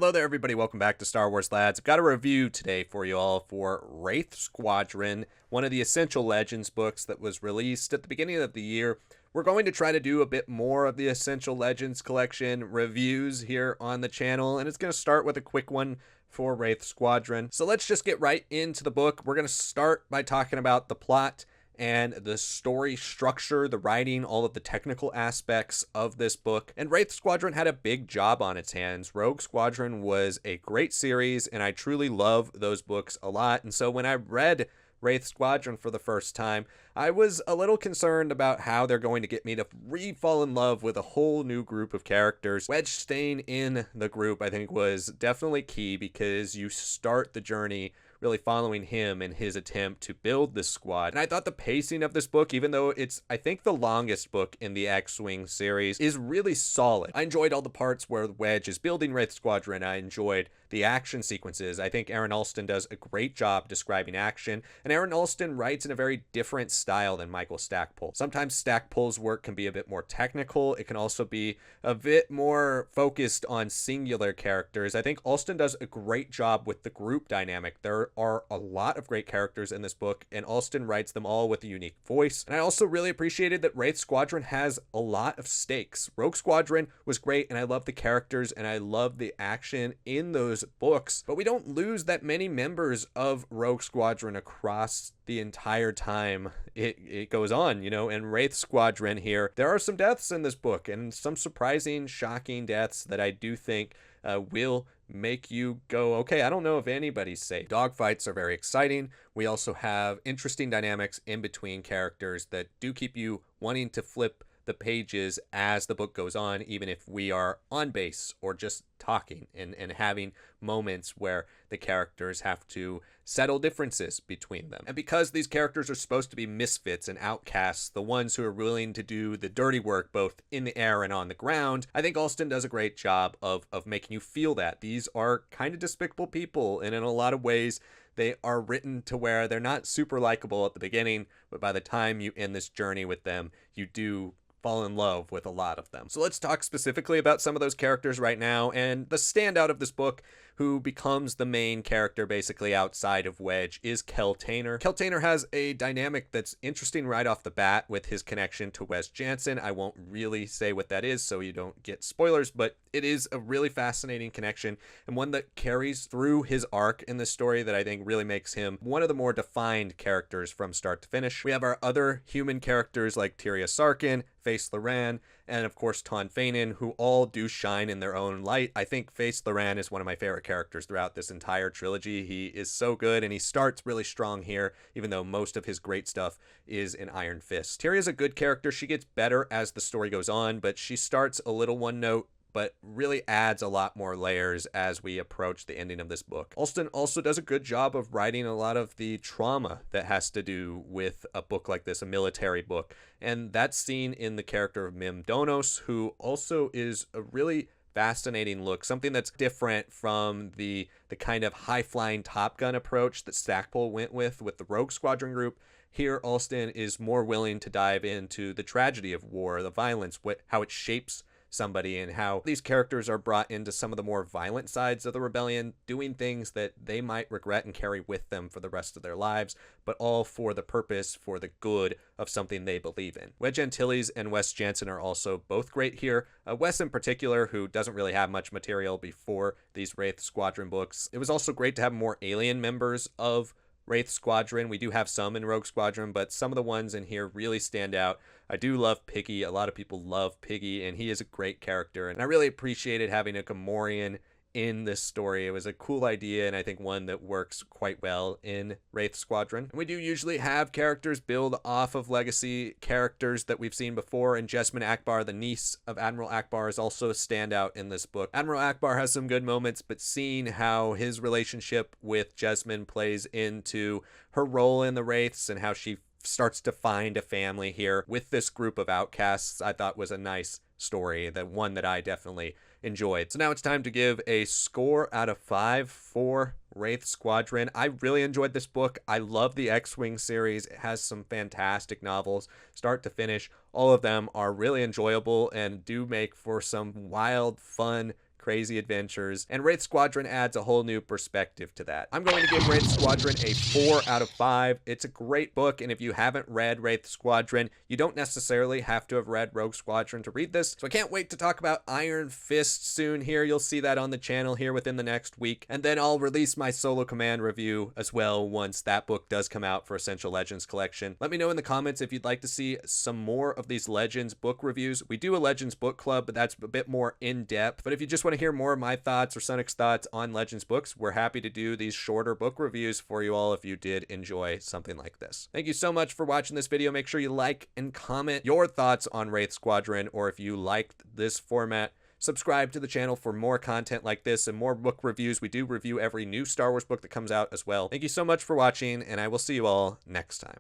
Hello there, everybody. Welcome back to Star Wars Lads. I've got a review today for you all for Wraith Squadron, one of the Essential Legends books that was released at the beginning of the year. We're going to try to do a bit more of the Essential Legends collection reviews here on the channel, and it's going to start with a quick one for Wraith Squadron. So let's just get right into the book. We're going to start by talking about the plot and the story structure, the writing, all of the technical aspects of this book. And Wraith Squadron had a big job on its hands. Rogue Squadron was a great series, and I truly love those books a lot. And so when I read Wraith Squadron for the first time, I was a little concerned about how they're going to get me to fall in love with a whole new group of characters. Wedge staying in the group, I think, was definitely key because you start the journey really following him in his attempt to build this squad. And I thought the pacing of this book, even though it's, I think, the longest book in the X-Wing series, is really solid. I enjoyed all the parts where Wedge is building Wraith Squadron. I enjoyed the action sequences. I think Aaron Allston does a great job describing action, and Aaron Allston writes in a very different style than Michael Stackpole. Sometimes Stackpole's work can be a bit more technical. It can also be a bit more focused on singular characters. I think Allston does a great job with the group dynamic. There are a lot of great characters in this book, and Allston writes them all with a unique voice. And I also really appreciated that Wraith Squadron has a lot of stakes. Rogue Squadron was great, and I love the characters, and I love the action in those books, but we don't lose that many members of Rogue Squadron across the entire time it goes on, you know. And Wraith Squadron here, there are some deaths in this book, and some surprising, shocking deaths that I do think will make you go, okay, I don't know if anybody's safe. Dogfights are very exciting. We also have interesting dynamics in between characters that do keep you wanting to flip the pages as the book goes on, even if we are on base or just talking and having moments where the characters have to settle differences between them. And because these characters are supposed to be misfits and outcasts, the ones who are willing to do the dirty work both in the air and on the ground, I think Allston does a great job of making you feel that. These are kind of despicable people, and in a lot of ways, they are written to where they're not super likable at the beginning, but by the time you end this journey with them, you do fall in love with a lot of them. So let's talk specifically about some of those characters right now, and the standout of this book, who becomes the main character basically outside of Wedge, is Kel Tainer. Kel Tainer has a dynamic that's interesting right off the bat with his connection to Wes Jansen. I won't really say what that is so you don't get spoilers, but it is a really fascinating connection and one that carries through his arc in this story that I think really makes him one of the more defined characters from start to finish. We have our other human characters like Tyria Sarkin, Face Loran, and of course Ton Fanon, who all do shine in their own light. I think Face Loran is one of my favorite characters throughout this entire trilogy. He is so good, and he starts really strong here, even though most of his great stuff is in Iron Fist. Tyria is a good character. She gets better as the story goes on, but she starts a little one note, but really adds a lot more layers as we approach the ending of this book. Allston also does a good job of writing a lot of the trauma that has to do with a book like this, a military book. And that's seen in the character of Mim Donos, who also is a really fascinating look, something that's different from the kind of high-flying Top Gun approach that Stackpole went with the Rogue Squadron group. Here, Allston is more willing to dive into the tragedy of war, the violence, how it shapes somebody, and how these characters are brought into some of the more violent sides of the rebellion, doing things that they might regret and carry with them for the rest of their lives, but all for the purpose, for the good of something they believe in. Wedge Antilles and Wes Jansen are also both great here. Wes in particular, who doesn't really have much material before these Wraith Squadron books. It was also great to have more alien members of Wraith Squadron. We do have some in Rogue Squadron, but some of the ones in here really stand out. I do love Piggy. A lot of people love Piggy, and he is a great character. And I really appreciated having a Gamorrean in this story. It was a cool idea, and I think one that works quite well in Wraith Squadron. And we do usually have characters build off of legacy characters that we've seen before, and Jessamine Akbar, the niece of Admiral Akbar, is also a standout in this book. Admiral Akbar has some good moments, but seeing how his relationship with Jessamine plays into her role in the Wraiths and how she starts to find a family here with this group of outcasts, I thought was a nice story, that one that I definitely enjoyed. So now it's time to give a score out of 5 for Wraith Squadron. I really enjoyed this book. I love the X-Wing series. It has some fantastic novels, start to finish. All of them are really enjoyable and do make for some wild, fun, crazy adventures, and Wraith Squadron adds a whole new perspective to that. I'm going to give Wraith Squadron a 4 out of 5. It's a great book, and if you haven't read Wraith Squadron, you don't necessarily have to have read Rogue Squadron to read this. So I can't wait to talk about Iron Fist soon here. You'll see that on the channel here within the next week, and then I'll release my Solo Command review as well once that book does come out for Essential Legends collection. Let me know in the comments if you'd like to see some more of these Legends book reviews. We do a Legends book club, but that's a bit more in-depth. But if you just want to hear more of my thoughts or Sonic's thoughts on Legends books, we're happy to do these shorter book reviews for you all if you did enjoy something like this. Thank you so much for watching this video. Make sure you like and comment your thoughts on Wraith Squadron, or if you liked this format, subscribe to the channel for more content like this and more book reviews. We do review every new Star Wars book that comes out as well. Thank you so much for watching, and I will see you all next time.